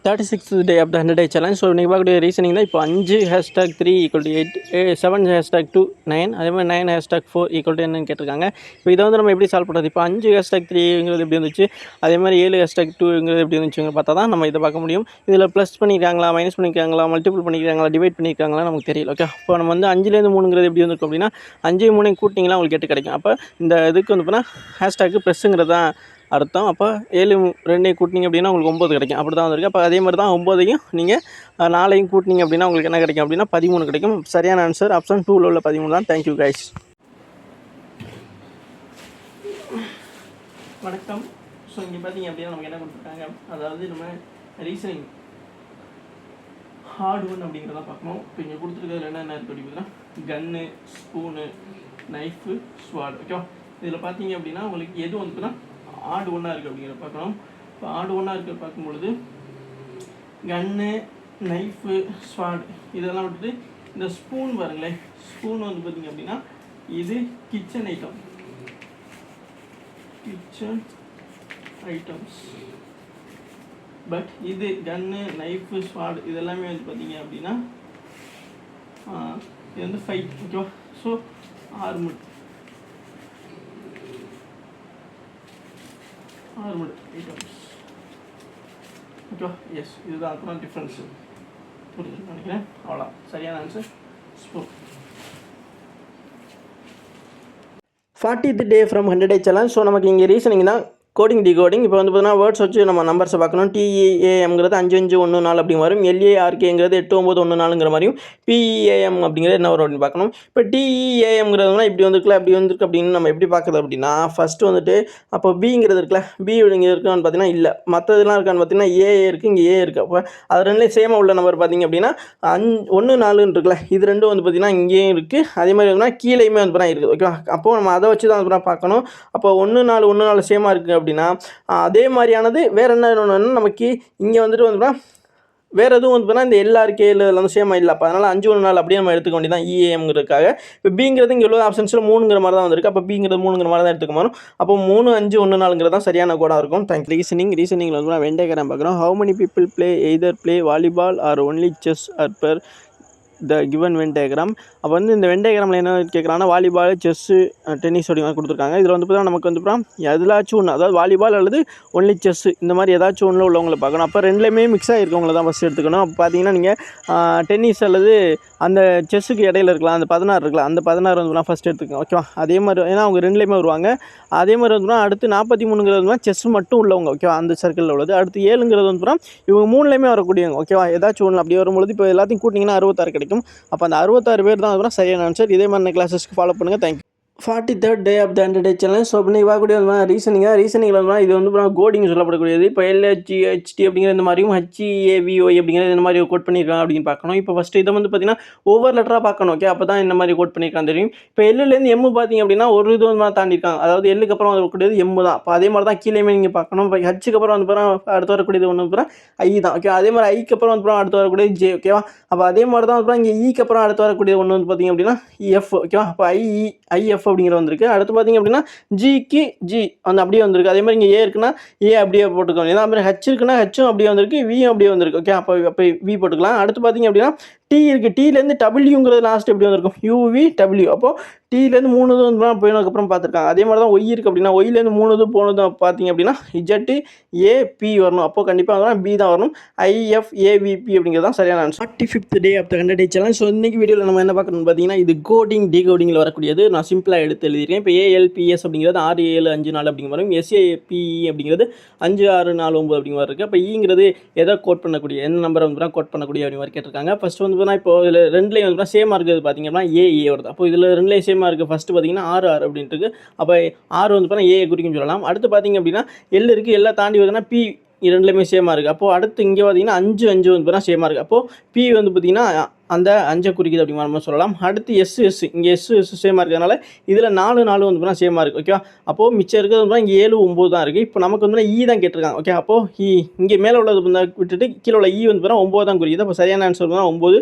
36th day of the 100-day challenge. So இன்றைக்கி பார்க்கக்கூடிய reasoning தான் இப்போ 5 #3 = 8 7 #2 9 அதே மாதிரி 9 #4 = என்னன்னு கேட்டிருக்காங்க. இப்போ இதை வந்து நம்ம எப்படி சால்வ் பண்ணுறது? இப்போ 5 #3ங்கிறது எப்படி இருந்துச்சு, அதே மாதிரி 7 #2ங்கிறது எப்படி இருந்துச்சுங்க பார்த்தா தான் நம்ம இதை பார்க்க முடியும். இதில் ப்ளஸ் பண்ணியிருக்காங்களா, மைனஸ் பண்ணியிருக்காங்களா, மல்டிபிள் பண்ணியிருக்காங்களா, டிவைட் பண்ணியிருக்காங்களா நமக்கு தெரியல. ஓகே, இப்போ நம்ம வந்து 5லேருந்து 3ங்கிறது எப்படி இருந்திருக்கும் அப்படின்னா 5 3 கூட்டிங்கன்னா உங்களுக்கு 8 கிடைக்கும். அப்போ இந்த இதுக்கு வந்து போனால் ஹேஷ்டாக்கு ப்ளஸ்ஸுங்கிறது தான் அர்த்தம். அப்போ 7 2 கூட்டினீங்க அப்படின்னா உங்களுக்கு 9 கிடைக்கும். அப்படி தான் வந்திருக்கு. அப்போ அதே மாதிரி தான் 9ஐயும் நீங்கள் 4ஐயும் கூட்டினீங்க அப்படின்னா உங்களுக்கு என்ன கிடைக்கும் அப்படின்னா 13 கிடைக்கும். சரியான ஆன்சர் ஆப்ஷன் 2ல் உள்ள 13 தான். Thank you guys. வணக்கம். ஸோ இங்கே பார்த்தீங்க அப்படின்னா நமக்கு என்ன கொடுத்துருக்காங்க, அதாவது நம்ம ரீசனிங் ஹார்ட் ஒன் அப்படிங்கிறத பார்க்கணும். இப்போ இங்கே கொடுத்துருக்கிறதுல என்ன இருக்குது அப்படின்னா கன்னு, ஸ்பூனு, நைஃபு, ஸ்வாட். ஓகேவா, இதில் பார்த்தீங்க அப்படின்னா உங்களுக்கு எது வந்துட்டுன்னா ஆடு ஒன்றா இருக்குது அப்படிங்கிறத பார்க்கணும். இப்போ ஆடு ஒன்றா இருக்கிற பார்க்கும்பொழுது கன்னு, நைஃபு, ஸ்வாட் இதெல்லாம் விட்டுட்டு இந்த ஸ்பூன் பாருங்களேன். ஸ்பூன் வந்து பார்த்திங்க அப்படின்னா இது kitchen item, kitchen items. But இது கன்னு, நைஃபு, ஸ்வாட் இதெல்லாமே வந்து பார்த்திங்க அப்படின்னா இது வந்து ஃபைட். ஓகேவா, ஸோ ஆர்மட் ஐட்டம்ஸ். ஓகேவா, எஸ் இதுதான் அப்புறம் டிஃப்ரென்ஸு புரிஞ்சுன்னு நினைக்கிறேன். அவ்வளோ சரியான answer spoon. 40th day from 100-day challenge. So நமக்கு இங்கே ரீசனிங் தான் கோடிங் டிகோடிங். இப்போ வந்து பார்த்தீங்கன்னா வேர்ட்ஸ் வச்சு நம்ம நம்பர்ஸை பார்க்கணும். TEAMங்கிறது 5514 அப்படி வரும். LARKங்கிறது 8914ங்கிற மாதிரியும், PEAM அப்படிங்கிறது என்ன வரும் அப்படின்னு பார்க்கணும். இப்போ TEAMங்கிறதுனா இப்படி வந்துருக்குல, அப்படி வந்துருக்கு அப்படின்னு நம்ம எப்படி பார்க்குறது அப்படின்னா ஃபஸ்ட்டு வந்துட்டு அப்போ பிங்கிறது இருக்குல்ல, பி அப்படிங்கிறது இருக்கான்னு பார்த்தீங்கன்னா இல்லை, மற்றதுலாம் இருக்கான்னு பார்த்தீங்கன்னா ஏ இருக்குது, இங்கே ஏ இருக்குது. அப்போ அது ரெண்டுலேயும் சேமாக உள்ள நம்பர் பார்த்தீங்க அப்படின்னா 1 4 இருக்குல்ல, இது ரெண்டும் வந்து பார்த்தீங்கன்னா இங்கேயும் இருக்குது, அதே மாதிரி வந்து கீழேயுமே வந்து பார்த்தா இருக்குது. ஓகேவா, அப்போது நம்ம அதை வச்சு தான் வந்து பார்க்கணும். அப்போ 1 4 சேமாக இருக்குது அப்படின்னா அதே மாதிரியானது வேறு என்ன நமக்கு இங்கே வந்துட்டு வந்து வேறு எதுவும் வந்து பார்த்தா இந்த LRK இதில் வந்து சேமாக இல்லை. அப்போ அதனால் 5 1 4 அப்படியே நம்ம எடுத்துக்க வேண்டியதான் EAMங்கிறதுக்காக. இப்போ பிங்கிறது இங்கே உள்ள ஆப்ஷன்ஸில் 3ங்கிற மாதிரி தான் வந்திருக்கு. அப்போ பிங்கிறது 3ங்கிற மாதிரி தான் எடுத்துக்க வரும். அப்போ 3 5 1 4ங்கிறது தான் சரியான கோடாக இருக்கும். தேங்க்ஸ். ரீசனிங்கில் வந்து நான் வெண்டைக்காரன் பார்க்குறோம். How many people either play volleyball R only chess R per the given Venn diagram. அப்போ வந்து இந்த வென் டயக்ராமில் என்ன கேட்குறாங்கன்னா வாலிபால், செஸ்ஸு, டென்னிஸ் அப்படி மாதிரி கொடுத்துருக்காங்க. இதில் வந்து பார்த்தா நமக்கு வந்து எதாச்சும் ஒன்று, அதாவது வாலிபால் அல்லது ஒன்லி செஸ்ஸு இந்த மாதிரி ஏதாச்சும் ஒன்றில் உள்ளவங்களை பார்க்கணும். அப்போ ரெண்டுலேயுமே மிக்ஸ் ஆகிருக்கவங்கள தான் ஃபஸ்ட் எடுத்துக்கணும். அப்போ பார்த்தீங்கன்னா நீங்கள் டென்னிஸ் அல்லது அந்த செஸ்ஸுக்கு இடையில இருக்கலாம், அந்த 16 இருக்கலாம், அந்த 16 வந்து ஃபஸ்ட் எடுத்துக்கோங்க. ஓகேவா, அதே மாதிரி ஏன்னா அவங்க ரெண்டுலேயுமே வருவாங்க. அதே மாதிரி வந்து அடுத்து 43ங்கிறது செஸ் மட்டும் உள்ளவங்க. ஓகேவா, அந்த சர்க்கிளில் உள்ளது. அடுத்து 7ங்கிறது வந்து இவங்க 3லேயுமே வரக்கூடியவங்க. ஓகேவா, ஏதாச்சும் ஒன்று அப்படி வரும்பொழுது இப்போ எல்லாத்தையும் கூட்டிங்கன்னா 66 கிடைக்கும். அப்போ அந்த 66 பேர் தான் சரியான ஆன்சர். இதே மாதிரி கிளாஸஸ்க்கு ஃபாலோ பண்ணுங்கள். Thank you. 43rd day of the 100-day challenge. So அப்படி பார்க்கக்கூடிய ரீசனிங்கில் இது வந்து கோடிங் சொல்லப்படக்கூடியது. இப்போ LHGHT அப்படிங்கிற இந்த மாதிரியும் HEAVOI அப்படிங்கிற இந்த மாதிரி கோட் பண்ணியிருக்காங்க அப்படின்னு பார்க்கணும். இப்போ ஃபஸ்ட்டு இதை வந்து பார்த்தீங்கன்னா ஒவ்வொரு லெட்டராக பார்க்கணும். ஓகே, அப்போ தான் இந்த மாதிரி கோட் பண்ணியிருக்காங்க தெரியும். இப்போ Lலேருந்து M பார்த்தீங்க அப்படின்னா ஒரு இது வந்து தாண்டிருக்காங்க, அதாவது Lக்கு அப்புறம் வரக்கூடியது M தான். இப்போ அதே மாதிரி தான் கீழேயுமே நீங்கள் பார்க்கணும். இப்போ Hக்கு அப்புறம் வந்து அடுத்து வரக்கூடியது ஒன்று I தான். ஓகே, அதே மாதிரி Iக்கு அப்புறம் வந்து அடுத்து வரக்கூடியது J. ஓகேவா, அப்போ அதே மாதிரி தான் வந்து இங்கே Eக்கு அப்புறம் அடுத்து வரக்கூடியது ஒன்று வந்து பார்த்தீங்க அப்படின்னா F. ஓகேவா, அப்போ IF அப்படிங்கிற வந்திருக்கு. அடுத்து பார்த்தீங்க அப்படின்னா ஜிக்கு ஜி வந்து அப்படியே வந்திருக்கு. அதே மாதிரி இங்கே ஏ இருக்குன்னா ஏ அப்படியே போட்டுக்கோங்க. அதே மாதிரி ஹச் இருக்குன்னா ஹச்சும் அப்படியே வந்திருக்கு, வியும் அப்படியே வந்திருக்கு. ஓகே, அப்போ வி போட்டுக்கலாம். அடுத்து பார்த்தீங்க அப்படின்னா டி இருக்குது, டிலேருந்து டபிள்யூங்கிறது லாஸ்ட் எப்படி வந்திருக்கும், UVW. அப்போது டிலேருந்து 3 இது வந்து போனதுக்கப்புறம் பார்த்துருக்காங்க. அதே மாதிரி தான் ஒய் இருக்குது அப்படின்னா ஒய்லேருந்து 3 இது போனது பார்த்தீங்க அப்படின்னா ZAP வரணும். அப்போது கண்டிப்பாக பி தான் வரணும். IFAVP அப்படிங்கிறது தான் சரியான answer. 45th day of the 100-day challenge. So இன்றைக்கி வீடியோவில் நம்ம என்ன பார்க்கணும்னு பார்த்தீங்கன்னா இது கோடிங் டிகோடிங்கில் வரக்கூடியது. நான் சிம்பிளாக எடுத்து எழுதியிருக்கேன். இப்போ ALPS அப்படிங்கிறது 6 7 5 4 அப்படிங்கிற வரும். SAPE அப்படிங்கிறது 5 6 4 9 அப்படிங்கிற மாதிரி இருக்குது. அப்போ ஈங்கிறது எதை கோட் பண்ணக்கூடிய, என்ன நம்பரை வந்து கோட் பண்ணக்கூடிய அப்படி மாதிரி கேட்டிருக்காங்க. ஃபஸ்ட்டு வந்து இப்போ இதில் ரெண்டுலேயும் வந்து சேமாக இருக்குது பார்த்தீங்க அப்படின்னா ஏ வருது. அப்போ இதில் ரெண்டுலேயும் சேமாக இருக்குது. ஃபஸ்ட்டு பார்த்தீங்கன்னா 6 6 அப்படின்ட்டு இருக்குது. அப்போ 6 வந்து ஏ குறிக்கும் சொல்லலாம். அடுத்து பார்த்தீங்க அப்படின்னா L இருக்குது, எல்லாம் தாண்டி வருதுன்னா P ரெண்டுலேயுமே சேமாக இருக்குது. அப்போது அடுத்து இங்கே பார்த்தீங்கன்னா 5 5 வந்து சேமாக இருக்குது. அப்போது P வந்து பார்த்திங்கன்னா அந்த 5 குறிக்குது அப்படிங்கிற மாதிரி சொல்லலாம். அடுத்து எஸ் இங்கே எஸ் சேமாக இருக்கிறதுனால இதில் 4 4 வந்து சேமாக இருக்குது. ஓகேவா, அப்போது மிச்சம் இருக்கிறது இங்கே 7 9 தான் இருக்குது. இப்போ நமக்கு வந்து E தான் கேட்டிருக்காங்க. ஓகே, அப்போது இங்கே மேலே உள்ளது விட்டுட்டு கீழே உள்ள E வந்து 9 தான் குறிக்குது. அப்போ சரியான ஆன்சர் 9.